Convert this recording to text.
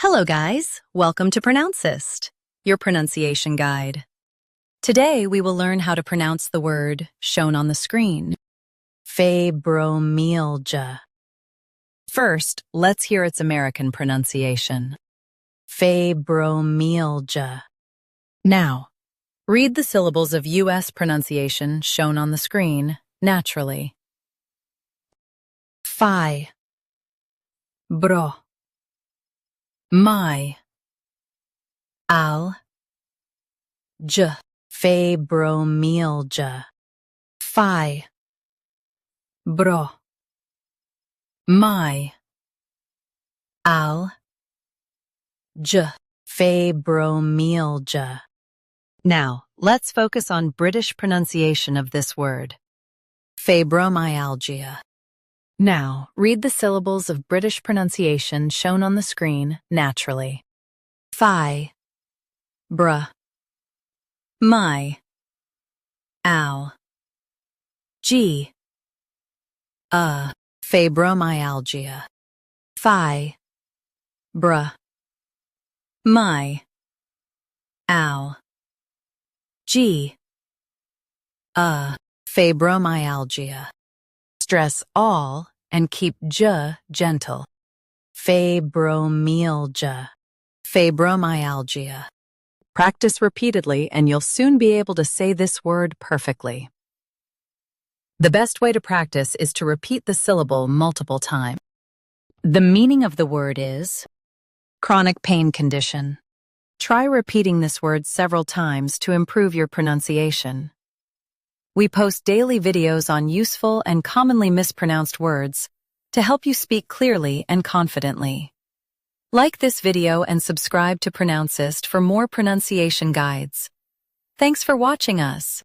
Hello guys, welcome to Pronouncist, your pronunciation guide. Today we will learn how to pronounce the word shown on the screen, fibromyalgia. First, let's hear its American pronunciation, fibromyalgia. Now, read the syllables of U.S. pronunciation shown on the screen naturally. Fi, bro, my, al, j, fibromyalgia, fi, bro, my, al, j, fibromyalgia. Now, let's focus on British pronunciation of this word, fibromyalgia. Now, read the syllables of British pronunciation shown on the screen naturally. Fi, bruh, my, al, g, fibromyalgia. Fi, bruh, my, al, g, fibromyalgia. Stress all and keep j gentle. Fibromyalgia. Fibromyalgia. Practice repeatedly and you'll soon be able to say this word perfectly. The best way to practice is to repeat the syllable multiple times. The meaning of the word is chronic pain condition. Try repeating this word several times to improve your pronunciation. We post daily videos on useful and commonly mispronounced words to help you speak clearly and confidently. Like this video and subscribe to Pronouncist for more pronunciation guides. Thanks for watching us.